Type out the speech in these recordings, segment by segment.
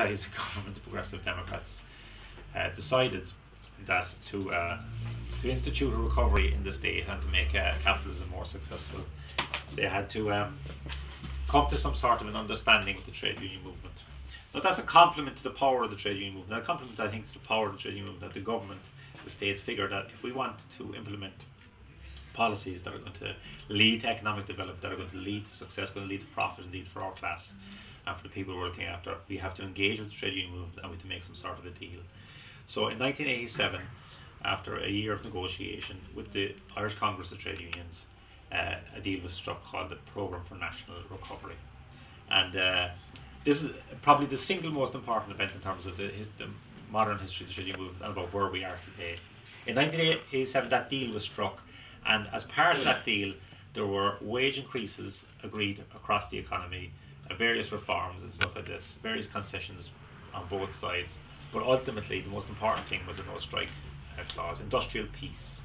is the government, the Progressive Democrats, decided that to institute a recovery in the state and to make capitalism more successful, they had to come to some sort of an understanding with the trade union movement. Now that's a compliment to the power of the trade union movement, a compliment, I think, to the power of the trade union movement, that the government, the state, figured that if we want to implement policies that are going to lead to economic development, that are going to lead to success, going to lead to profit, indeed for our class and for the people we're looking after, we have to engage with the trade union movement and we have to make some sort of a deal. So in 1987, after a year of negotiation with the Irish Congress of Trade Unions, a deal was struck called the Programme for National Recovery. And this is probably the single most important event in terms of the modern history of the trade union movement and about where we are today. In 1987, that deal was struck, and as part of that deal, there were wage increases agreed across the economy, various reforms and stuff like this, various concessions on both sides. But ultimately, the most important thing was a no strike clause, industrial peace.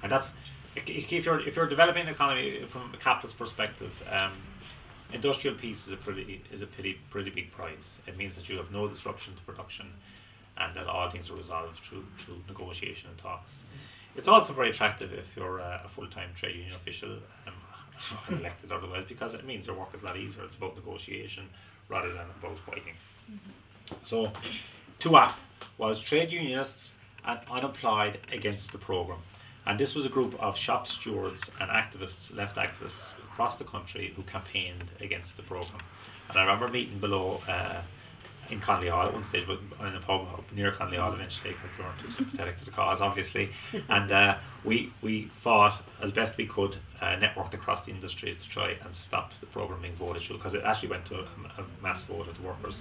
And that's, if you're developing an economy from a capitalist perspective, industrial peace is a pretty big prize. It means that you have no disruption to production, and that all things are resolved through negotiation and talks. It's also very attractive if you're a full-time trade union official, elected otherwise, because it means your work is a lot easier. It's about negotiation rather than about fighting. So, TUAP was trade unionists and unemployed against the programme. And this was a group of shop stewards and activists, left activists across the country who campaigned against the programme. And I remember meeting below in Connolly Hall at one stage, but in a pub near Connolly Hall eventually, because we weren't too sympathetic to the cause, obviously. And we fought as best we could, networked across the industries to try and stop the programme being voted through, because it actually went to a mass vote of the workers.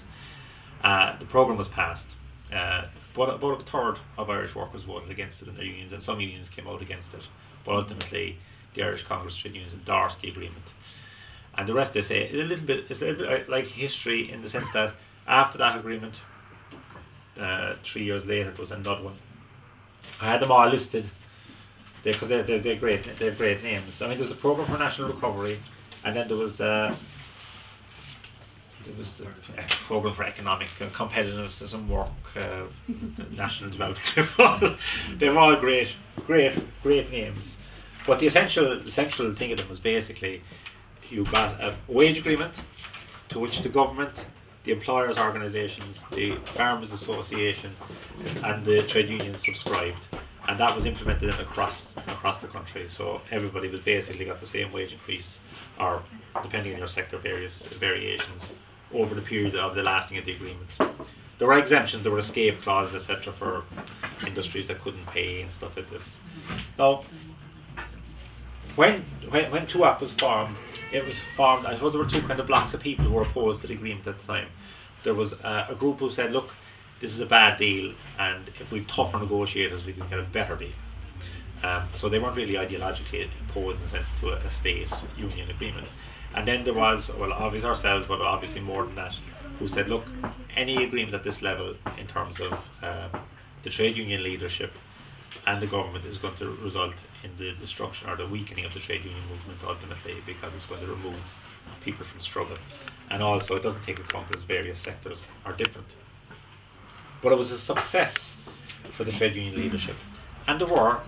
The programme was passed. About a third of Irish workers voted against it in their unions, and some unions came out against it. But ultimately, the Irish Congress of Trade Unions endorsed the agreement. And the rest, they say, it's a little bit like history, in the sense that after that agreement, 3 years later, there was another one. I had them all listed because they're great names. I mean, there's the Programme for National Recovery, and then there was the Programme for Economic Competitiveness and Work, National Development. They're all great names. But the essential thing of them was basically, you got a wage agreement to which the government, the employers' organisations, the Farmers Association and the trade unions subscribed, and that was implemented across the country. So everybody was basically got the same wage increase, or depending on your sector, various variations over the period of the lasting of the agreement. There were exemptions, there were escape clauses, etc., for industries that couldn't pay and stuff like this. Now, when TUAP was formed, it was formed, I suppose there were two kind of blocks of people who were opposed to the agreement at the time. There was a group who said, look, this is a bad deal, and if we tougher negotiators, we can get a better deal. So they weren't really ideologically opposed in the sense to a state union agreement. And then there was, well, obviously ourselves, but obviously more than that, who said, look, any agreement at this level in terms of the trade union leadership and the government is going to result in the destruction or the weakening of the trade union movement ultimately, because it's going to remove people from struggle. And also it doesn't take account as various sectors are different. But it was a success for the trade union leadership. And there were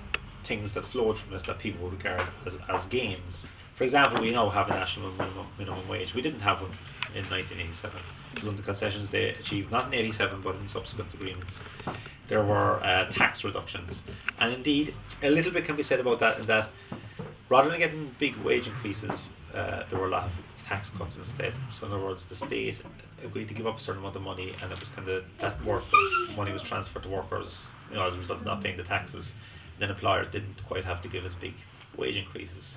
things that flowed from it that people would regard as gains. For example, we now have a national minimum wage. We didn't have one in 1987. It was one of the concessions they achieved, not in 87, but in subsequent agreements. There were tax reductions. And indeed, a little bit can be said about that, in that rather than getting big wage increases, there were a lot of tax cuts instead. So in other words, the state agreed to give up a certain amount of money, and it was kind of that money was transferred to workers, as a result of not paying the taxes. Then employers didn't quite have to give as big wage increases.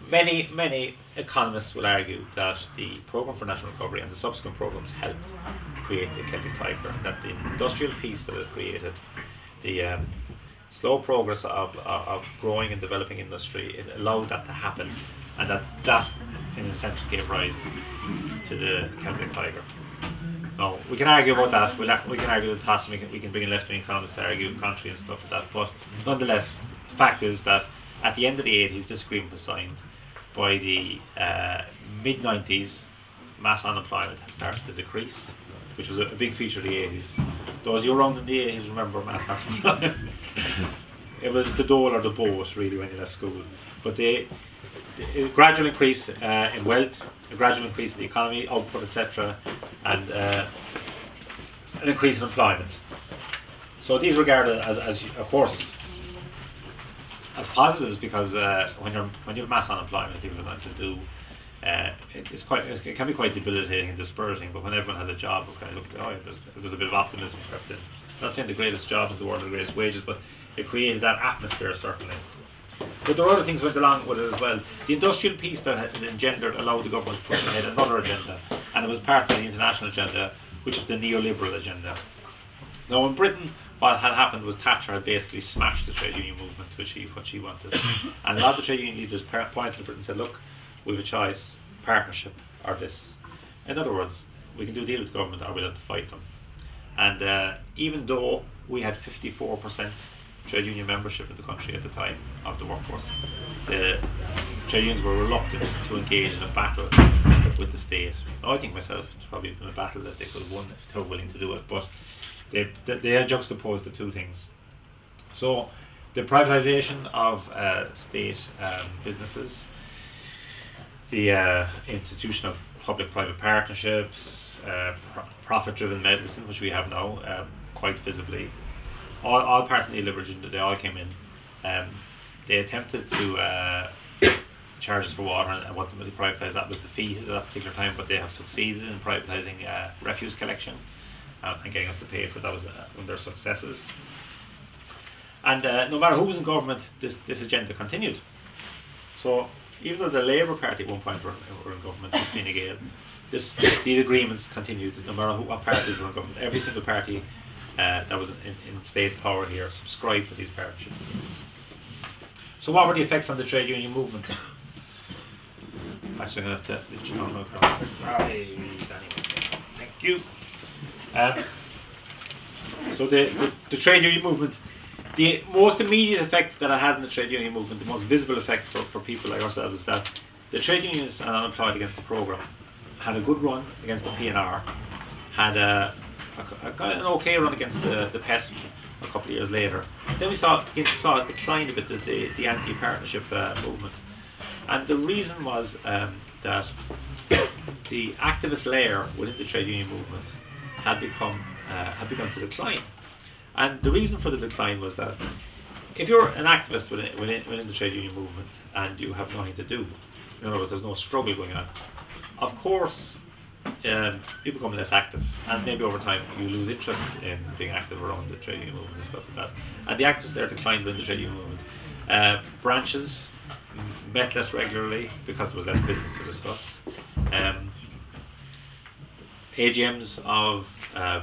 Many economists will argue that the Programme for National Recovery and the subsequent programmes helped create the Celtic Tiger, and that the industrial peace that it created, the slow progress of growing and developing industry, it allowed that to happen, and that in a sense gave rise to the Celtic Tiger. Now, we can argue about that, we can argue the task, we can bring in left-wing economists to argue country and stuff like that, but nonetheless, the fact is that at the end of the 80s, this agreement was signed. By the mid-90s, mass unemployment had started to decrease, which was a big feature of the 80s. Those of you around in the 80s remember mass unemployment. It was the dole or the boat, really, when you left school. But a gradual increase in wealth, a gradual increase in the economy, output, etc., and an increase in employment. So these are regarded as of course, as positives, because when you have mass unemployment, people are going to do. It can be quite debilitating and dispiriting. But when everyone had a job, it kind of looked, there's a bit of optimism crept in. Not saying the greatest jobs in the world are the greatest wages, but it created that atmosphere certainly. But there are other things that went along with it as well. The industrial piece that had engendered allowed the government to push ahead another agenda, and it was part of the international agenda, which is the neoliberal agenda. Now in Britain, what had happened was Thatcher had basically smashed the trade union movement to achieve what she wanted. And a lot of the trade union leaders pointed to Britain and said, look, we have a choice, partnership or this. In other words, we can do a deal with the government or we'll have to fight them. And even though we had 54% trade union membership in the country at the time of the workforce, the trade unions were reluctant to engage in a battle with the state. Now, I think myself it's probably been a battle that they could have won if they were willing to do it, but they had juxtaposed the two things. So the privatisation of state businesses, the institution of public-private partnerships, profit-driven medicine, which we have now quite visibly, all parts of the neoliberal, they all came in. They attempted to charge us for water and ultimately privatise. That was defeated at that particular time, but they have succeeded in privatising refuse collection and getting us to pay for those one of their successes. And no matter who was in government, this agenda continued. So even though the Labour Party at one point were in government with Fine Gael, these agreements continued no matter what parties were in government. Every single party that was in state power here subscribed to these partnership agreements. So what were the effects on the trade union movement? Actually, I'm going to have to lift you down across. Sorry, Danny. Thank you. So the trade union movement, the most immediate effect that it had in the trade union movement, the most visible effect for people like ourselves, is that the trade unions and unemployed against the programme had a good run against the PNR, had an okay run against the PESP a couple of years later. Then we saw a decline a bit, the anti-partnership movement. And the reason was that the activist layer within the trade union movement had begun to decline. And the reason for the decline was that if you're an activist within the trade union movement and you have nothing to do, in other words, there's no struggle going on, of course you become less active, and maybe over time you lose interest in being active around the trade union movement and stuff like that. And the activists there declined within the trade union movement. Branches met less regularly because there was less business to discuss. AGMs of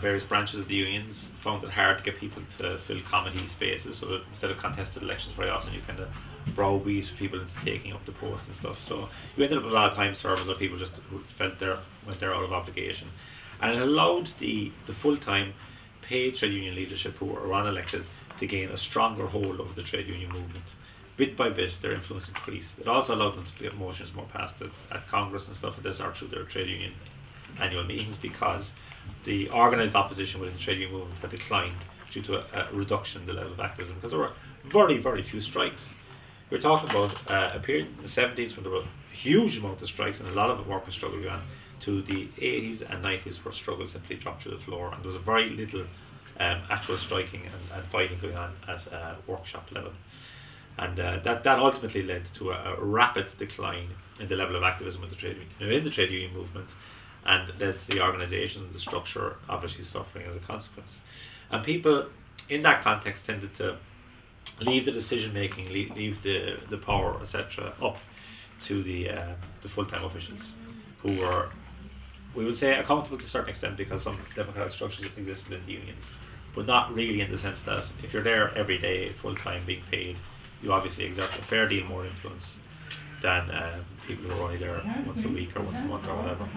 various branches of the unions found it hard to get people to fill committee spaces, so that instead of contested elections very often you kind of browbeat people into taking up the post and stuff. So you ended up with a lot of time servers or people just went there out of obligation. And it allowed the full-time paid trade union leadership who were unelected to gain a stronger hold over the trade union movement. Bit by bit their influence increased. It also allowed them to get motions more passed at Congress and stuff like this, or through their trade union annual meetings, because the organised opposition within the trade union movement had declined due to a reduction in the level of activism, because there were very, very few strikes. We're talking about a period in the 70s when there were a huge amount of strikes and a lot of workers struggle going on, to the 80s and 90s where struggle simply dropped through the floor, and there was a very little actual striking and fighting going on at workshop level. And that ultimately led to a rapid decline in the level of activism in the trade union movement, and led to the organisation and the structure obviously suffering as a consequence. And people in that context tended to leave the decision making, leave the power, etc., up to the full-time officials, who were, we would say, accountable to a certain extent because some democratic structures exist within the unions, but not really in the sense that if you're there every day, full-time, being paid, you obviously exert a fair deal more influence than people who are only there once a week or once a month or whatever.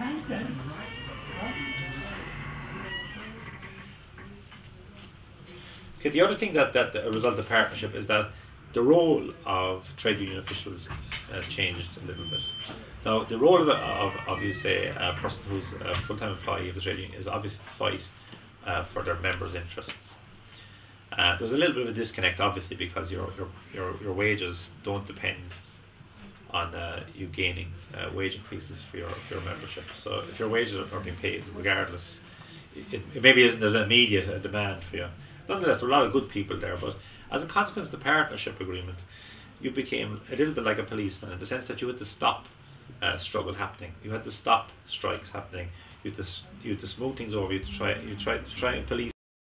Okay, the other thing that a result of partnership is that the role of trade union officials changed a little bit. Now, the role of you say, a person who's a full-time employee of the trade union is obviously to fight for their members' interests. There's a little bit of a disconnect, obviously, because your wages don't depend on you gaining wage increases for your membership. So if your wages are being paid regardless, it maybe isn't as immediate a demand for you. Nonetheless, there are a lot of good people there, but as a consequence of the partnership agreement, you became a little bit like a policeman in the sense that you had to stop struggle happening. You had to stop strikes happening. You had to smooth things over. You tried to try and police